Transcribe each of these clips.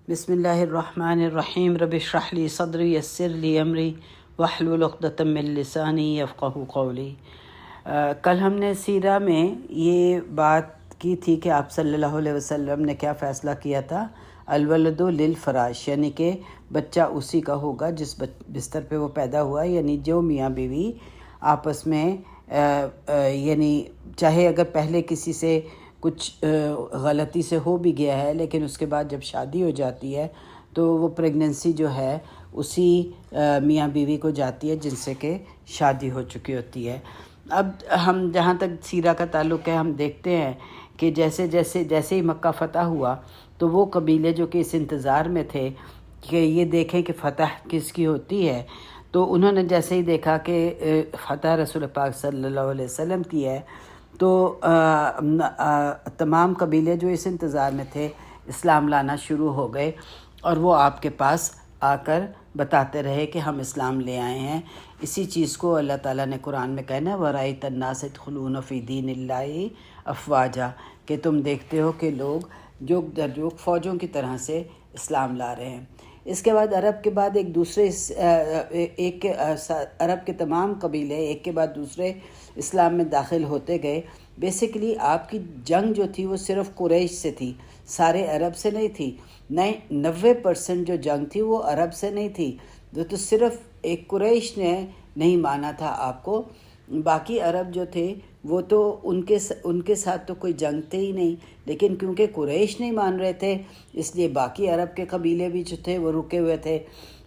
بسم اللہ الرحمن الرحیم رب اشرح لی صدری یسر لی امری واحلل عقدۃ من لسانی یفقہوا قولی۔ کل ہم نے سیرہ میں یہ بات کی تھی کہ آپ صلی اللہ علیہ وسلم نے کیا فیصلہ کیا تھا، الولد للفراش، یعنی کہ بچہ اسی کا ہوگا جس بستر پہ وہ پیدا ہوا، یعنی جو میاں بیوی آپس میں یعنی چاہے اگر پہلے کسی سے کچھ غلطی سے ہو بھی گیا ہے لیکن اس کے بعد جب شادی ہو جاتی ہے تو وہ پریگننسی جو ہے اسی میاں بیوی کو جاتی ہے جن سے کہ شادی ہو چکی ہوتی ہے۔ اب ہم جہاں تک سیرہ کا تعلق ہے، ہم دیکھتے ہیں کہ جیسے ہی مکہ فتح ہوا تو وہ قبیلے جو کہ اس انتظار میں تھے کہ یہ دیکھیں کہ فتح کس کی ہوتی ہے، تو انہوں نے جیسے ہی دیکھا کہ فتح رسول پاک صلی اللہ علیہ وسلم کی ہے تو تمام قبیلے جو اس انتظار میں تھے اسلام لانا شروع ہو گئے، اور وہ آپ کے پاس آ کر بتاتے رہے کہ ہم اسلام لے آئے ہیں۔ اسی چیز کو اللہ تعالیٰ نے قرآن میں کہنا ہے وَرَأَيْتَ النَّاسَ يَدْخُلُونَ فِي دِينِ اللَّهِ أَفْوَاجًا، کہ تم دیکھتے ہو کہ لوگ جوک در جوک فوجوں کی طرح سے اسلام لا رہے ہیں۔ اس کے بعد عرب کے بعد ایک عرب کے تمام قبیلے ایک کے بعد دوسرے اسلام میں داخل ہوتے گئے۔ بیسیکلی آپ کی جنگ جو تھی وہ صرف قریش سے تھی، سارے عرب سے نہیں تھی۔ 90% جو جنگ تھی وہ عرب سے نہیں تھی، تو صرف ایک قریش نے نہیں مانا تھا آپ کو، باقی عرب جو تھے وہ تو ان کے ساتھ تو کوئی جنگ تھے ہی نہیں، لیکن کیونکہ قریش نہیں مان رہے تھے اس لیے باقی عرب کے قبیلے بھی جو تھے وہ رکے ہوئے تھے۔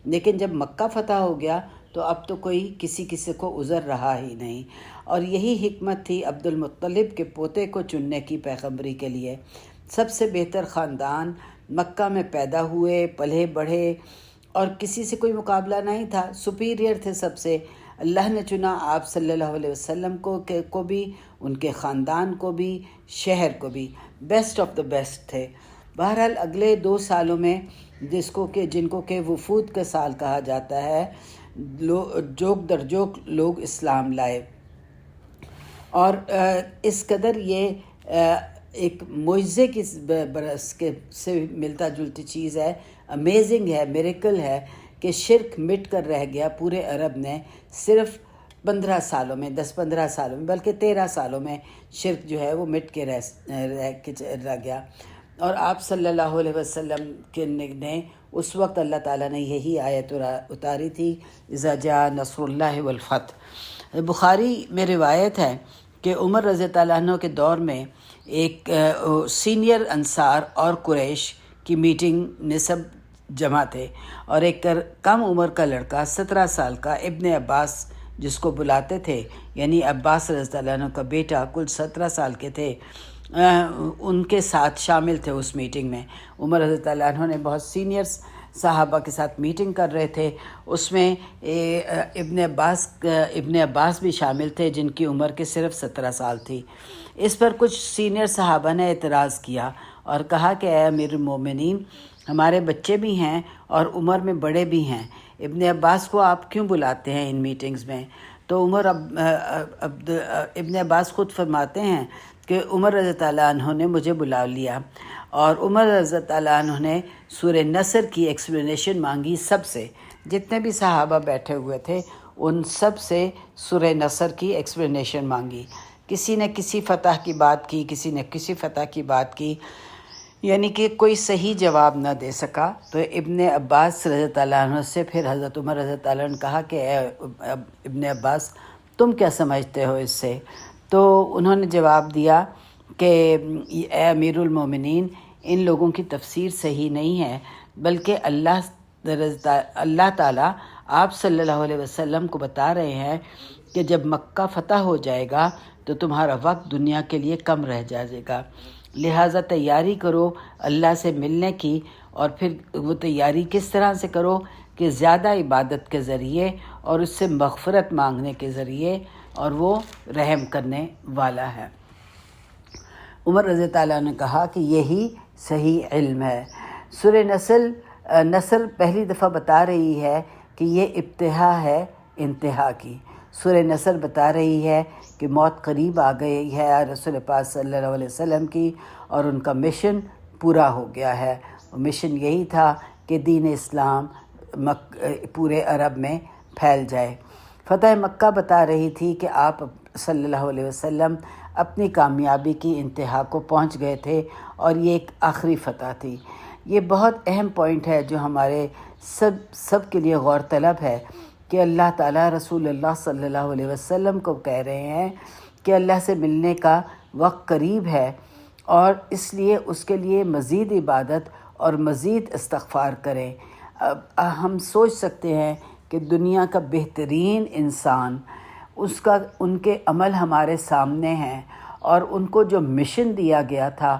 لیکن جب مکہ فتح ہو گیا تو اب تو کوئی کسی کو عذر رہا ہی نہیں، اور یہی حکمت تھی عبد المطلب کے پوتے کو چننے کی پیغمبری کے لیے۔ سب سے بہتر خاندان، مکہ میں پیدا ہوئے پلے بڑھے اور کسی سے کوئی مقابلہ نہیں تھا، سپیریئر تھے سب سے۔ اللہ نے چنا آپ صلی اللہ علیہ وسلم کو بھی، ان کے خاندان کو بھی، شہر کو بھی، بیسٹ آف دا بیسٹ تھے۔ بہرحال اگلے 2 سالوں میں جن کو کہ وفود کا سال کہا جاتا ہے، جوک در جوک لوگ اسلام لائے، اور اس قدر یہ ایک معجزے کی برس کے سے ملتا جلتی چیز ہے، امیزنگ ہے، میریکل ہے کہ شرک مٹ کر رہ گیا پورے عرب نے صرف 15 سالوں میں، 10-15 سالوں میں، بلکہ 13 سالوں میں شرک جو ہے وہ مٹ کے رہ گیا۔ اور آپ صلی اللہ علیہ وسلم نے اس وقت اللہ تعالیٰ نے یہی آیت اتاری تھی اذا جاء نصر اللہ والفتح۔ بخاری میں روایت ہے کہ عمر رضی اللہ عنہ کے دور میں ایک سینئر انصار اور قریش کی میٹنگ میں سب جمع تھے، اور ایک کم عمر کا لڑکا 17 سال کا ابن عباس جس کو بلاتے تھے، یعنی عباس رضی اللہ عنہ کا بیٹا، کل 17 سال کے تھے، ان کے ساتھ شامل تھے اس میٹنگ میں۔ عمر رضی اللہ عنہ نے بہت سینئر صحابہ کے ساتھ میٹنگ کر رہے تھے، اس میں ابن عباس بھی شامل تھے جن کی عمر کے صرف 17 سال تھی۔ اس پر کچھ سینئر صحابہ نے اعتراض کیا اور کہا کہ اے امیر المومنین، ہمارے بچے بھی ہیں اور عمر میں بڑے بھی ہیں، ابن عباس کو آپ کیوں بلاتے ہیں ان میٹنگز میں؟ تو ابن عباس خود فرماتے ہیں کہ عمر رضی اللہ عنہ نے مجھے بلا لیا، اور عمر رضی اللہ عنہ نے سورہ نصر کی ایکسپلینیشن مانگی، سب سے جتنے بھی صحابہ بیٹھے ہوئے تھے ان سب سے سورہ نصر کی ایکسپلینیشن مانگی۔ کسی نے کسی فتح کی بات کی، کسی نے کسی فتح کی بات کی، یعنی کہ کوئی صحیح جواب نہ دے سکا۔ تو ابن عباس رضی اللہ عنہ سے پھر حضرت عمر رضی اللہ عنہ نے کہا کہ اے ابن عباس، تم کیا سمجھتے ہو اس سے؟ تو انہوں نے جواب دیا کہ اے امیر المومنین، ان لوگوں کی تفسیر صحیح نہیں ہے، بلکہ اللہ تعالیٰ آپ صلی اللہ علیہ وسلم کو بتا رہے ہیں کہ جب مکہ فتح ہو جائے گا تو تمہارا وقت دنیا کے لیے کم رہ جائے گا، لہٰذا تیاری کرو اللہ سے ملنے کی، اور پھر وہ تیاری کس طرح سے کرو کہ زیادہ عبادت کے ذریعے اور اس سے مغفرت مانگنے کے ذریعے، اور وہ رحم کرنے والا ہے۔ عمر رضی اللہ عنہ نے کہا کہ یہی صحیح علم ہے۔ سورہ نصر پہلی دفعہ بتا رہی ہے کہ یہ ابتدا ہے انتہا کی۔ سورہ نصر بتا رہی ہے کہ موت قریب آ گئی ہے رسول پاک صلی اللہ علیہ وسلم کی، اور ان کا مشن پورا ہو گیا ہے۔ مشن یہی تھا کہ دین اسلام پورے عرب میں پھیل جائے۔ فتح مکہ بتا رہی تھی کہ آپ صلی اللہ علیہ وسلم اپنی کامیابی کی انتہا کو پہنچ گئے تھے اور یہ ایک آخری فتح تھی۔ یہ بہت اہم پوائنٹ ہے جو ہمارے سب کے لیے غور طلب ہے کہ اللہ تعالیٰ رسول اللہ صلی اللہ علیہ وسلم کو کہہ رہے ہیں کہ اللہ سے ملنے کا وقت قریب ہے، اور اس لیے اس کے لیے مزید عبادت اور مزید استغفار کریں۔ ہم سوچ سکتے ہیں کہ دنیا کا بہترین انسان، ان کے عمل ہمارے سامنے ہیں، اور ان کو جو مشن دیا گیا تھا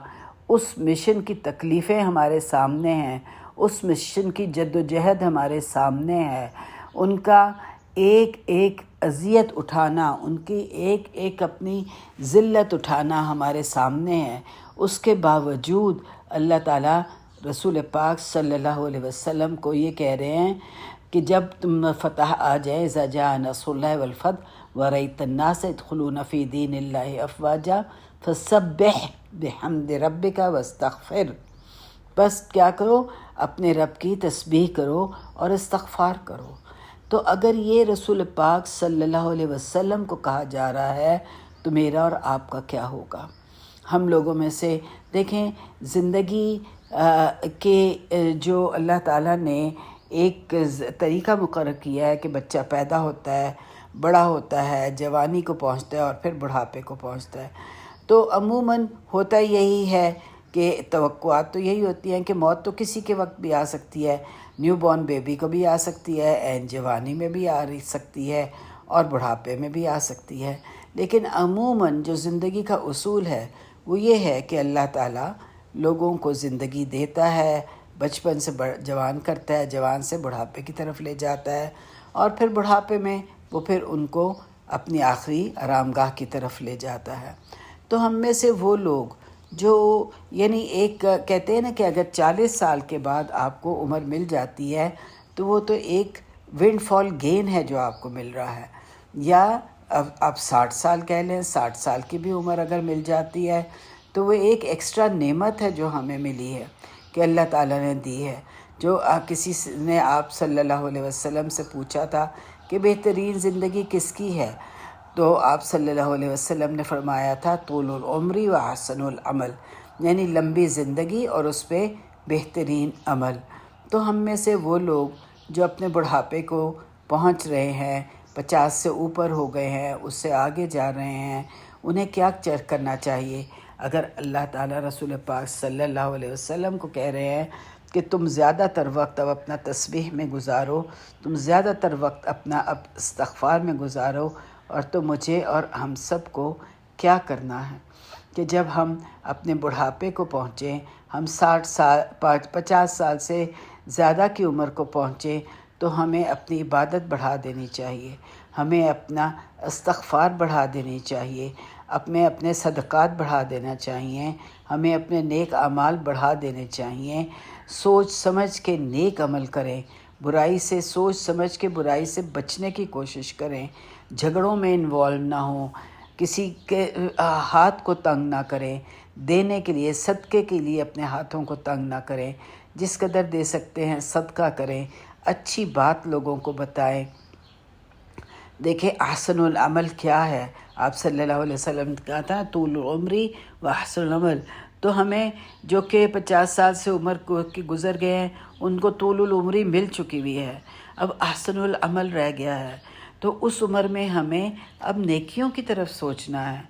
اس مشن کی تکلیفیں ہمارے سامنے ہیں، اس مشن کی جد و جہد ہمارے سامنے ہے، ان کا ایک ایک اذیت اٹھانا، ان کی ایک ایک اپنی ذلت اٹھانا ہمارے سامنے ہے۔ اس کے باوجود اللہ تعالیٰ رسول پاک صلی اللہ علیہ وسلم کو یہ کہہ رہے ہیں کہ جب تم فتح آ جائے، اذا جاء نصر اللہ والفتح ورأیت الناس يدخلون فی دین اللہ افواجا فسبح بحمد ربک واستغفر، بس کیا کرو، اپنے رب کی تسبیح کرو اور استغفار کرو۔ تو اگر یہ رسول پاک صلی اللہ علیہ وسلم کو کہا جا رہا ہے تو میرا اور آپ کا کیا ہوگا؟ ہم لوگوں میں سے دیکھیں، زندگی کے جو اللہ تعالیٰ نے ایک طریقہ مقرر کیا ہے کہ بچہ پیدا ہوتا ہے، بڑا ہوتا ہے، جوانی کو پہنچتا ہے اور پھر بڑھاپے کو پہنچتا ہے، تو عموماً ہوتا یہی ہے کہ توقعات تو یہی ہوتی ہیں کہ موت تو کسی کے وقت بھی آ سکتی ہے، نیو بورن بیبی کو بھی آ سکتی ہے، عین جوانی میں بھی آ سکتی ہے اور بڑھاپے میں بھی آ سکتی ہے، لیکن عموماً جو زندگی کا اصول ہے وہ یہ ہے کہ اللہ تعالیٰ لوگوں کو زندگی دیتا ہے، بچپن سے جوان کرتا ہے، جوان سے بڑھاپے کی طرف لے جاتا ہے، اور پھر بڑھاپے میں وہ پھر ان کو اپنی آخری آرام گاہ کی طرف لے جاتا ہے۔ تو ہم میں سے وہ لوگ جو یعنی ایک کہتے ہیں نا کہ اگر 40 سال کے بعد آپ کو عمر مل جاتی ہے تو وہ تو ایک ونڈ فال گین ہے جو آپ کو مل رہا ہے، یا اب آپ 60 سال کہہ لیں، 60 سال کی بھی عمر اگر مل جاتی ہے تو وہ ایک ایکسٹرا نعمت ہے جو ہمیں ملی ہے کہ اللہ تعالیٰ نے دی ہے۔ جو کسی نے آپ صلی اللہ علیہ وسلم سے پوچھا تھا کہ بہترین زندگی کس کی ہے، تو آپ صلی اللہ علیہ وسلم نے فرمایا تھا طول العمر و احسن العمل، یعنی لمبی زندگی اور اس پہ بہترین عمل۔ تو ہم میں سے وہ لوگ جو اپنے بڑھاپے کو پہنچ رہے ہیں، 50 سے اوپر ہو گئے ہیں، اس سے آگے جا رہے ہیں، انہیں کیا کرنا چاہیے؟ اگر اللہ تعالیٰ رسول پاک صلی اللہ علیہ وسلم کو کہہ رہے ہیں کہ تم زیادہ تر وقت اب اپنا تسبیح میں گزارو، تم زیادہ تر وقت اپنا اب استغفار میں گزارو، اور تو مجھے اور ہم سب کو کیا کرنا ہے کہ جب ہم اپنے بڑھاپے کو پہنچیں، ہم 50 سال سے زیادہ کی عمر کو پہنچیں، تو ہمیں اپنی عبادت بڑھا دینی چاہیے، ہمیں اپنا استغفار بڑھا دینی چاہیے، اپنے صدقات بڑھا دینا چاہیے، ہمیں اپنے نیک اعمال بڑھا دینے چاہیے، سوچ سمجھ کے نیک عمل کریں، برائی سے سوچ سمجھ کے برائی سے بچنے کی کوشش کریں، جھگڑوں میں انوالو نہ ہوں، کسی کے ہاتھ کو تنگ نہ کریں، دینے کے لیے صدقے کے لیے اپنے ہاتھوں کو تنگ نہ کریں، جس قدر دے سکتے ہیں صدقہ کریں، اچھی بات لوگوں کو بتائیں۔ دیکھیں احسن العمل کیا ہے، آپ صلی اللہ علیہ وسلم نے کہا تھا طول العمری و احسن العمل، تو ہمیں جو کہ 50 سال سے عمر کی گزر گئے ہیں ان کو طول العمری مل چکی ہوئی ہے، اب احسن العمل رہ گیا ہے، تو اس عمر میں ہمیں اب نیکیوں کی طرف سوچنا ہے،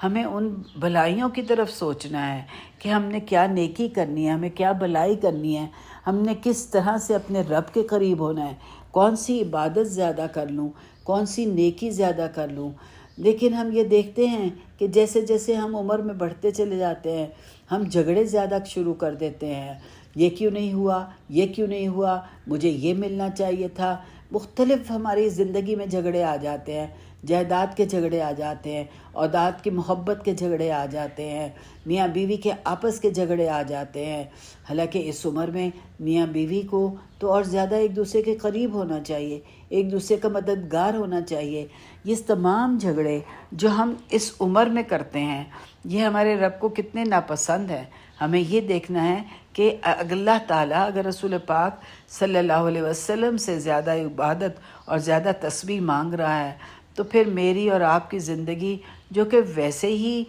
ہمیں ان بھلائیوں کی طرف سوچنا ہے کہ ہم نے کیا نیکی کرنی ہے، ہمیں کیا بھلائی کرنی ہے، ہم نے کس طرح سے اپنے رب کے قریب ہونا ہے، کون سی عبادت زیادہ کر لوں، کون سی نیکی زیادہ کر لوں۔ لیکن ہم یہ دیکھتے ہیں کہ جیسے جیسے ہم عمر میں بڑھتے چلے جاتے ہیں ہم جھگڑے زیادہ شروع کر دیتے ہیں، یہ کیوں نہیں ہوا، یہ کیوں نہیں ہوا، مجھے یہ ملنا چاہیے تھا، مختلف ہماری زندگی میں جھگڑے آ جاتے ہیں، جائیداد کے جھگڑے آ جاتے ہیں، اولاد کی محبت کے جھگڑے آ جاتے ہیں، میاں بیوی کے آپس کے جھگڑے آ جاتے ہیں، حالانکہ اس عمر میں میاں بیوی کو تو اور زیادہ ایک دوسرے کے قریب ہونا چاہیے، ایک دوسرے کا مددگار ہونا چاہیے۔ یہ تمام جھگڑے جو ہم اس عمر میں کرتے ہیں یہ ہمارے رب کو کتنے ناپسند ہیں۔ ہمیں یہ دیکھنا ہے کہ اللہ تعالیٰ اگر رسول پاک صلی اللہ علیہ وسلم سے زیادہ عبادت اور زیادہ تسبیح مانگ رہا ہے تو پھر میری اور آپ کی زندگی جو کہ ویسے ہی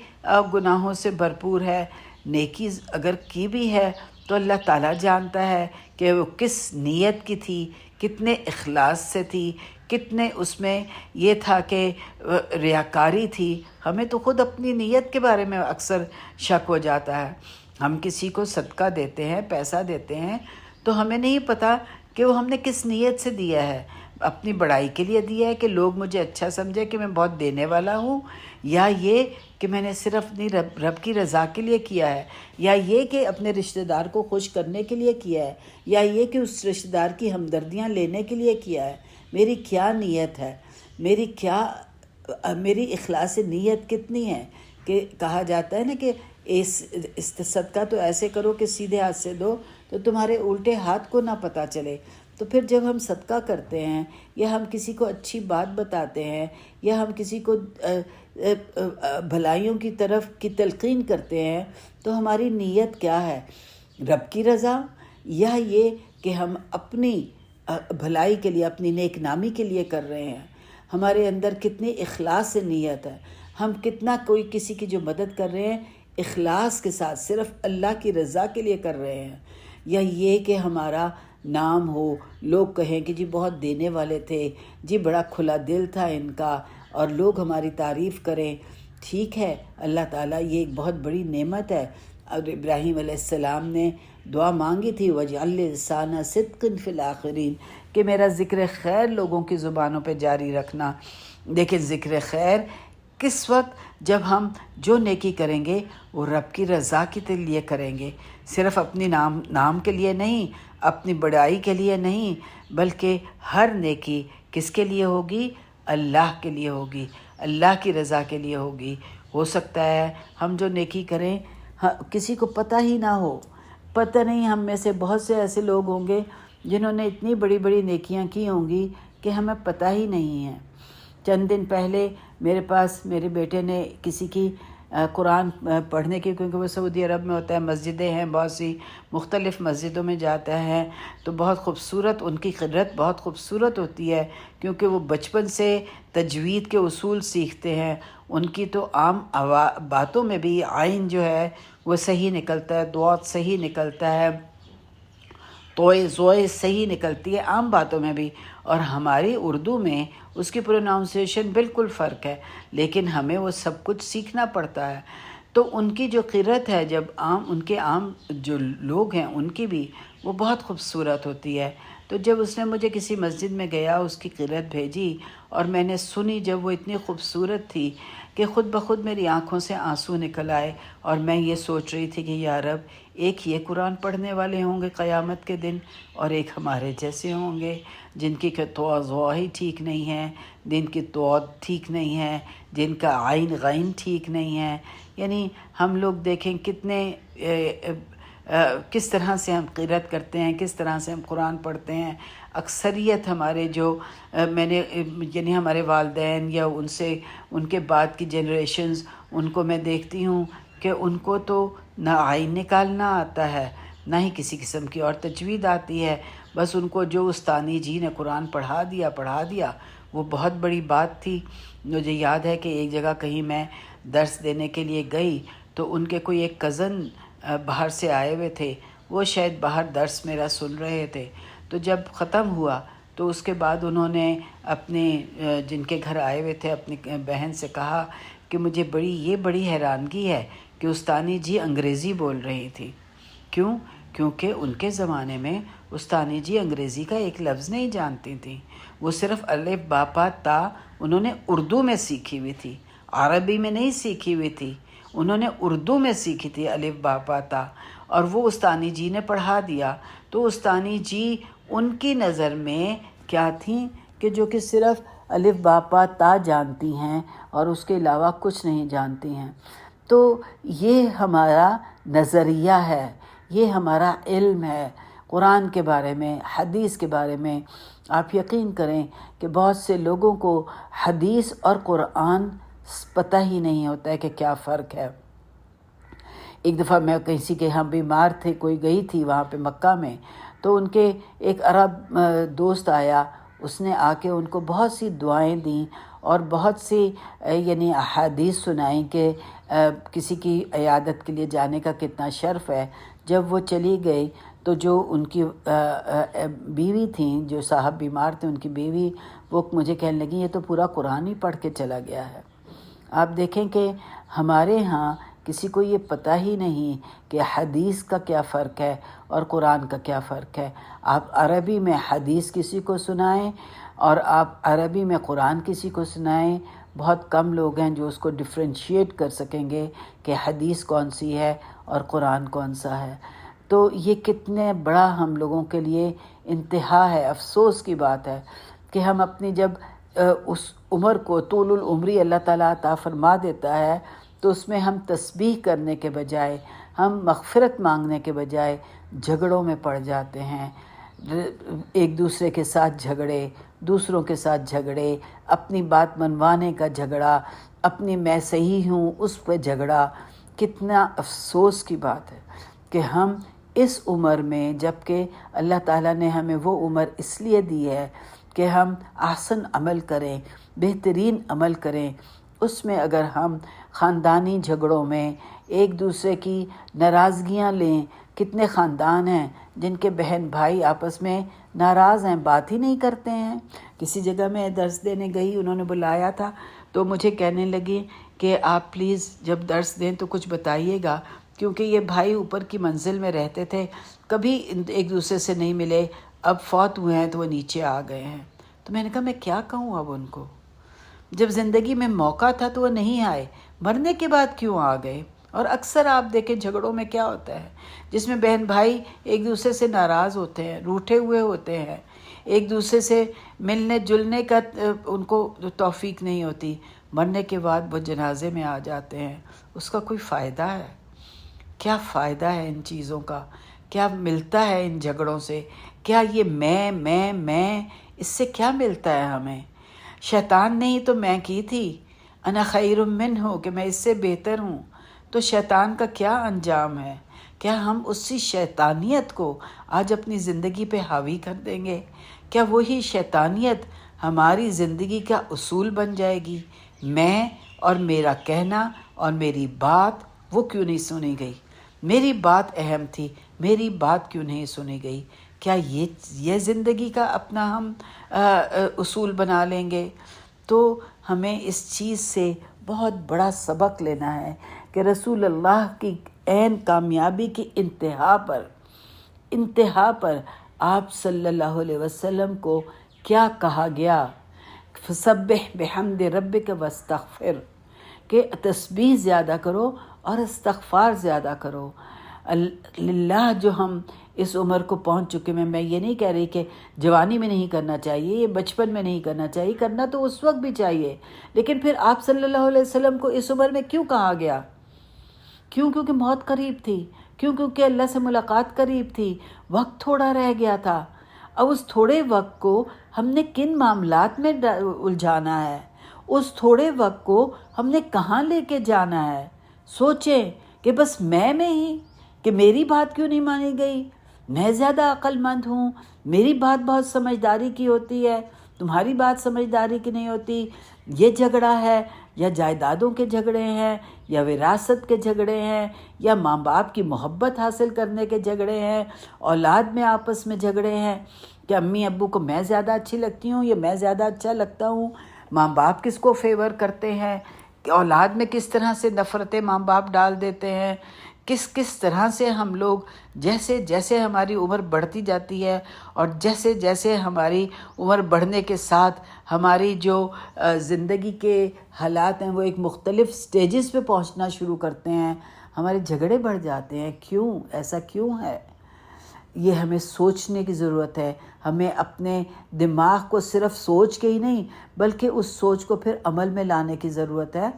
گناہوں سے بھرپور ہے، نیکی اگر کی بھی ہے تو اللہ تعالیٰ جانتا ہے کہ وہ کس نیت کی تھی، کتنے اخلاص سے تھی، کتنے اس میں یہ تھا کہ ریاکاری تھی۔ ہمیں تو خود اپنی نیت کے بارے میں اکثر شک ہو جاتا ہے۔ ہم کسی کو صدقہ دیتے ہیں، پیسہ دیتے ہیں، تو ہمیں نہیں پتہ کہ وہ ہم نے کس نیت سے دیا ہے۔ اپنی بڑائی کے لیے دیا ہے کہ لوگ مجھے اچھا سمجھے کہ میں بہت دینے والا ہوں، یا یہ کہ میں نے صرف اپنی رب کی رضا کے لیے کیا ہے، یا یہ کہ اپنے رشتہ دار کو خوش کرنے کے لیے کیا ہے، یا یہ کہ اس رشتہ دار کی ہمدردیاں لینے کے لیے کیا ہے۔ میری کیا نیت ہے، میری اخلاص نیت کتنی ہے؟ کہ کہا جاتا ہے نا کہ اس صدقہ تو ایسے کرو کہ سیدھے ہاتھ سے دو تو تمہارے الٹے ہاتھ کو نہ پتہ چلے۔ تو پھر جب ہم صدقہ کرتے ہیں یا ہم کسی کو اچھی بات بتاتے ہیں یا ہم کسی کو بھلائیوں کی طرف کی تلقین کرتے ہیں تو ہماری نیت کیا ہے؟ رب کی رضا، یا یہ کہ ہم اپنی بھلائی کے لیے، اپنی نیک نامی کے لیے کر رہے ہیں؟ ہمارے اندر کتنی اخلاص سے نیت ہے، ہم کتنا کوئی کسی کی جو مدد کر رہے ہیں اخلاص کے ساتھ صرف اللہ کی رضا کے لیے کر رہے ہیں، یا یہ کہ ہمارا نام ہو، لوگ کہیں کہ جی بہت دینے والے تھے، جی بڑا کھلا دل تھا ان کا، اور لوگ ہماری تعریف کریں۔ ٹھیک ہے، اللہ تعالیٰ یہ ایک بہت بڑی نعمت ہے۔ اور ابراہیم علیہ السلام نے دعا مانگی تھی وَاجْعَلْ لِسَانَ صِدْقٍ فِي الْآخِرِينَ، کہ میرا ذکر خیر لوگوں کی زبانوں پہ جاری رکھنا۔ لیکن ذکر خیر کس وقت؟ جب ہم جو نیکی کریں گے وہ رب کی رضا کے لیے کریں گے، صرف اپنی نام کے لیے نہیں، اپنی بڑائی کے لیے نہیں، بلکہ ہر نیکی کس کے لیے ہوگی؟ اللہ کے لیے ہوگی، اللہ کی رضا کے لیے ہوگی۔ ہو سکتا ہے ہم جو نیکی کریں کسی کو پتہ ہی نہ ہو، پتہ نہیں، ہم میں سے بہت سے ایسے لوگ ہوں گے جنہوں نے اتنی بڑی بڑی نیکیاں کی ہوں گی کہ ہمیں پتہ ہی نہیں ہے۔ چند دن پہلے میرے پاس میرے بیٹے نے کسی کی قرآن پڑھنے کی، کیونکہ وہ سعودی عرب میں ہوتا ہے، مسجدیں ہیں بہت سی، مختلف مسجدوں میں جاتا ہے تو بہت خوبصورت ان کی قرت بہت خوبصورت ہوتی ہے، کیونکہ وہ بچپن سے تجوید کے اصول سیکھتے ہیں۔ ان کی تو عام باتوں میں بھی عین جو ہے وہ صحیح نکلتا ہے، دعات صحیح نکلتا ہے، توئے زوئے صحیح نکلتی ہے عام باتوں میں بھی، اور ہماری اردو میں اس کی پروناؤنسیشن بالکل فرق ہے، لیکن ہمیں وہ سب کچھ سیکھنا پڑتا ہے۔ تو ان کی جو قرت ہے، جب ان کے عام جو لوگ ہیں ان کی بھی وہ بہت خوبصورت ہوتی ہے۔ تو جب اس نے مجھے کسی مسجد میں گیا اس کی قرت بھیجی اور میں نے سنی، جب وہ اتنی خوبصورت تھی کہ خود بخود میری آنکھوں سے آنسو نکل آئے، اور میں یہ سوچ رہی تھی کہ یا رب، ایک یہ قرآن پڑھنے والے ہوں گے قیامت کے دن، اور ایک ہمارے جیسے ہوں گے جن کی توازوا ہی ٹھیک نہیں ہے، جن کی توعد ٹھیک نہیں ہے، جن کا عین غین ٹھیک نہیں ہے۔ یعنی ہم لوگ دیکھیں کتنے کس طرح سے ہم قرات کرتے ہیں، کس طرح سے ہم قرآن پڑھتے ہیں۔ اکثریت ہمارے جو میں نے یعنی ہمارے والدین یا ان کے بعد کی جنریشنز، ان کو میں دیکھتی ہوں کہ ان کو تو نہ عین نکالنا آتا ہے، نہ ہی کسی قسم کی اور تجوید آتی ہے۔ بس ان کو جو استانی جی نے قرآن پڑھا دیا وہ بہت بڑی بات تھی۔ مجھے یاد ہے کہ ایک جگہ کہیں میں درس دینے کے لیے گئی تو ان کے کوئی ایک کزن باہر سے آئے ہوئے تھے، وہ شاید باہر درس میرا سن رہے تھے۔ تو جب ختم ہوا تو اس کے بعد انہوں نے اپنے جن کے گھر آئے ہوئے تھے اپنی بہن سے کہا کہ مجھے یہ بڑی حیرانگی ہے کہ استانی جی انگریزی بول رہی تھی۔ کیوں؟ کیونکہ ان کے زمانے میں استانی جی انگریزی کا ایک لفظ نہیں جانتی تھیں، وہ صرف الف با پا تا انہوں نے اردو میں سیکھی ہوئی تھی، عربی میں نہیں سیکھی ہوئی تھی، انہوں نے اردو میں سیکھی تھی الف با پا تا، اور وہ استانی جی نے پڑھا دیا۔ تو استانی جی ان کی نظر میں کیا تھیں کہ جو کہ صرف الف با پا تا جانتی ہیں اور اس کے علاوہ کچھ نہیں جانتی ہیں۔ تو یہ ہمارا نظریہ ہے، یہ ہمارا علم ہے قرآن کے بارے میں، حدیث کے بارے میں۔ آپ یقین کریں کہ بہت سے لوگوں کو حدیث اور قرآن پتہ ہی نہیں ہوتا ہے کہ کیا فرق ہے۔ ایک دفعہ میں کسی کے یہاں بیمار تھے، کوئی گئی تھی وہاں پہ مکہ میں، تو ان کے ایک عرب دوست آیا، اس نے آ کے ان کو بہت سی دعائیں دیں اور بہت سی یعنی احادیث سنائیں کہ کسی کی عیادت کے لیے جانے کا کتنا شرف ہے۔ جب وہ چلی گئی تو جو ان کی بیوی تھیں، جو صاحب بیمار تھے ان کی بیوی، وہ مجھے کہنے لگی یہ تو پورا قرآن ہی پڑھ کے چلا گیا ہے۔ آپ دیکھیں کہ ہمارے ہاں کسی کو یہ پتہ ہی نہیں کہ حدیث کا کیا فرق ہے اور قرآن کا کیا فرق ہے۔ آپ عربی میں حدیث کسی کو سنائیں اور آپ عربی میں قرآن کسی کو سنائیں، بہت کم لوگ ہیں جو اس کو ڈفرینشیٹ کر سکیں گے کہ حدیث کون سی ہے اور قرآن کون سا ہے۔ تو یہ کتنے بڑا ہم لوگوں کے لیے انتہا ہے، افسوس کی بات ہے کہ ہم اپنی جب اس عمر کو طول العمری اللہ تعالیٰ عطا فرما دیتا ہے تو اس میں ہم تسبیح کرنے کے بجائے، ہم مغفرت مانگنے کے بجائے جھگڑوں میں پڑ جاتے ہیں، ایک دوسرے کے ساتھ جھگڑے، دوسروں کے ساتھ جھگڑے، اپنی بات منوانے کا جھگڑا، اپنی میں صحیح ہوں اس پہ جھگڑا۔ کتنا افسوس کی بات ہے کہ ہم اس عمر میں، جب کہ اللہ تعالیٰ نے ہمیں وہ عمر اس لیے دی ہے کہ ہم احسن عمل کریں، بہترین عمل کریں، اس میں اگر ہم خاندانی جھگڑوں میں ایک دوسرے کی ناراضگیاں لیں، کتنے خاندان ہیں جن کے بہن بھائی آپس میں ناراض ہیں، بات ہی نہیں کرتے ہیں۔ کسی جگہ میں درس دینے گئی، انہوں نے بلایا تھا تو مجھے کہنے لگی کہ آپ پلیز جب درس دیں تو کچھ بتائیے گا، کیونکہ یہ بھائی اوپر کی منزل میں رہتے تھے، کبھی ایک دوسرے سے نہیں ملے، اب فوت ہوئے ہیں تو وہ نیچے آ گئے ہیں۔ تو میں نے کہا میں کیا کہوں اب ان کو، جب زندگی میں موقع تھا تو وہ نہیں آئے، مرنے کے بعد کیوں آ گئے؟ اور اکثر آپ دیکھیں جھگڑوں میں کیا ہوتا ہے، جس میں بہن بھائی ایک دوسرے سے ناراض ہوتے ہیں، روٹھے ہوئے ہوتے ہیں، ایک دوسرے سے ملنے جلنے کا ان کو توفیق نہیں ہوتی، مرنے کے بعد وہ جنازے میں آ جاتے ہیں۔ اس کا کوئی فائدہ ہے؟ کیا فائدہ ہے ان چیزوں کا؟ کیا ملتا ہے ان جھگڑوں سے؟ کیا یہ میں اس سے کیا ملتا ہے ہمیں؟ شیطان نے ہی تو میں کی تھی، انا خیر منہ، کہ میں اس سے بہتر ہوں۔ تو شیطان کا کیا انجام ہے؟ کیا ہم اسی شیطانیت کو آج اپنی زندگی پہ حاوی کر دیں گے؟ کیا وہی شیطانیت ہماری زندگی کا اصول بن جائے گی؟ میں اور میرا کہنا اور میری بات وہ کیوں نہیں سنی گئی؟ میری بات اہم تھی، میری بات کیوں نہیں سنی گئی؟ کیا یہ زندگی کا اپنا ہم اصول بنا لیں گے؟ تو ہمیں اس چیز سے بہت بڑا سبق لینا ہے کہ رسول اللہ کی عین کامیابی کی انتہا پر آپ صلی اللہ علیہ وسلم کو کیا کہا گیا؟ فسبح بحمد ربک واستغفر، کہ تسبیح زیادہ کرو اور استغفار زیادہ کرو۔ اللہ جو ہم اس عمر کو پہنچ چکے میں یہ نہیں کہہ رہی کہ جوانی میں نہیں کرنا چاہیے، یہ بچپن میں نہیں کرنا چاہیے، کرنا تو اس وقت بھی چاہیے، لیکن پھر آپ صلی اللہ علیہ وسلم کو اس عمر میں کیوں کہا گیا؟ کیونکہ موت قریب تھی، کیونکہ اللہ سے ملاقات قریب تھی، وقت تھوڑا رہ گیا تھا۔ اب اس تھوڑے وقت کو ہم نے کن معاملات میں الجھانا ہے؟ اس تھوڑے وقت کو ہم نے کہاں لے کے جانا ہے؟ سوچیں کہ بس میں ہی کہ میری بات کیوں نہیں مانی گئی، میں زیادہ عقل مند ہوں، میری بات بہت سمجھداری کی ہوتی ہے، تمہاری بات سمجھداری کی نہیں ہوتی۔ یہ جھگڑا ہے، یا جائیدادوں کے جھگڑے ہیں، یا وراثت کے جھگڑے ہیں، یا ماں باپ کی محبت حاصل کرنے کے جھگڑے ہیں، اولاد میں آپس میں جھگڑے ہیں کہ امی ابو کو میں زیادہ اچھی لگتی ہوں یا میں زیادہ اچھا لگتا ہوں، ماں باپ کس کو فیور کرتے ہیں، کہ اولاد میں کس طرح سے نفرتیں ماں باپ ڈال دیتے ہیں، کس طرح سے ہم لوگ جیسے جیسے ہماری عمر بڑھتی جاتی ہے اور جیسے جیسے ہماری عمر بڑھنے کے ساتھ ہماری جو زندگی کے حالات ہیں وہ ایک مختلف سٹیجز پہ پہنچنا شروع کرتے ہیں، ہمارے جھگڑے بڑھ جاتے ہیں۔ کیوں ایسا کیوں ہے؟ یہ ہمیں سوچنے کی ضرورت ہے۔ ہمیں اپنے دماغ کو صرف سوچ کے ہی نہیں بلکہ اس سوچ کو پھر عمل میں لانے کی ضرورت ہے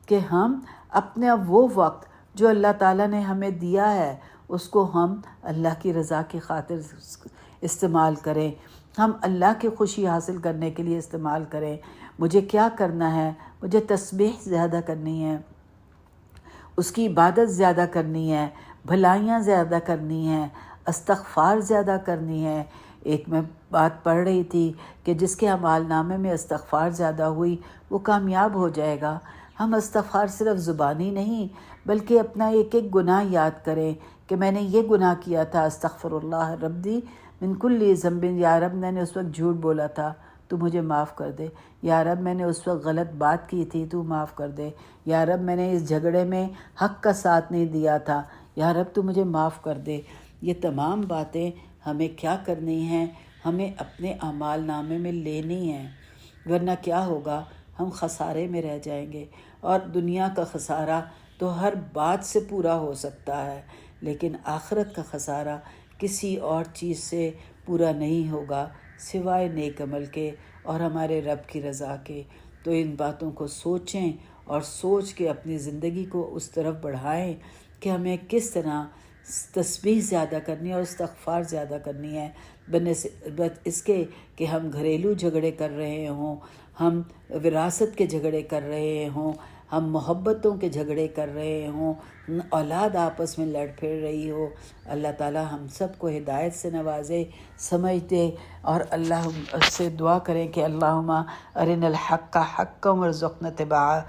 کہ ہم اپنا وہ وقت جو اللہ تعالیٰ نے ہمیں دیا ہے اس کو ہم اللہ کی رضا کی خاطر استعمال کریں، ہم اللہ کی خوشی حاصل کرنے کے لیے استعمال کریں۔ مجھے کیا کرنا ہے؟ مجھے تسبیح زیادہ کرنی ہے، اس کی عبادت زیادہ کرنی ہے، بھلائیاں زیادہ کرنی ہیں، استغفار زیادہ کرنی ہے۔ ایک میں بات پڑھ رہی تھی کہ جس کے اعمال نامے میں استغفار زیادہ ہوئی وہ کامیاب ہو جائے گا۔ ہم استغفار صرف زبانی نہیں بلکہ اپنا ایک ایک گناہ یاد کریں کہ میں نے یہ گناہ کیا تھا، استغفر اللہ ربی من کل ذنب، یا رب میں نے اس وقت جھوٹ بولا تھا تو مجھے معاف کر دے، یا رب میں نے اس وقت غلط بات کی تھی تو معاف کر دے، یا رب میں نے اس جھگڑے میں حق کا ساتھ نہیں دیا تھا، یا رب تو مجھے معاف کر دے۔ یہ تمام باتیں ہمیں کیا کرنی ہیں؟ ہمیں اپنے اعمال نامے میں لینی ہیں، ورنہ کیا ہوگا؟ ہم خسارے میں رہ جائیں گے۔ اور دنیا کا خسارہ تو ہر بات سے پورا ہو سکتا ہے، لیکن آخرت کا خسارہ کسی اور چیز سے پورا نہیں ہوگا سوائے نیک عمل کے اور ہمارے رب کی رضا کے۔ تو ان باتوں کو سوچیں اور سوچ کے اپنی زندگی کو اس طرف بڑھائیں کہ ہمیں کس طرح تسبیح زیادہ کرنی ہے اور استغفار زیادہ کرنی ہے، بنسبت اس کے کہ ہم گھریلو جھگڑے کر رہے ہوں، ہم وراثت کے جھگڑے کر رہے ہوں، ہم محبتوں کے جھگڑے کر رہے ہوں، اولاد آپس میں لڑ پھر رہی ہو۔ اللہ تعالی ہم سب کو ہدایت سے نوازے، سمجھتے، اور اللہ سے دعا کریں کہ اللہم ارنا الحق حقا وارزقنا اتباعہ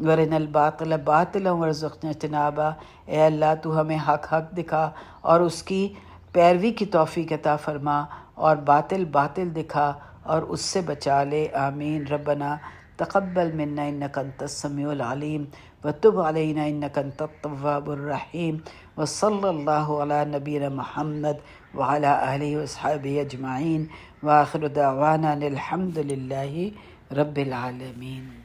ورنا الباطل باطلا وارزقنا اجتنابہ۔ اے اللہ تو ہمیں حق حق دکھا اور اس کی پیروی کی توفیق عطا فرما، اور باطل باطل دکھا اور اس سے بچا لے۔ آمین۔ ربنا تقبل منا انک انت السمیع العلیم وتب علینا انک انت التواب الرحیم، وصلی اللہ علی نبینا محمد وعلی آلہ وصحبہ اجمعین، وآخر دعوانا الحمد للہ رب العالمین۔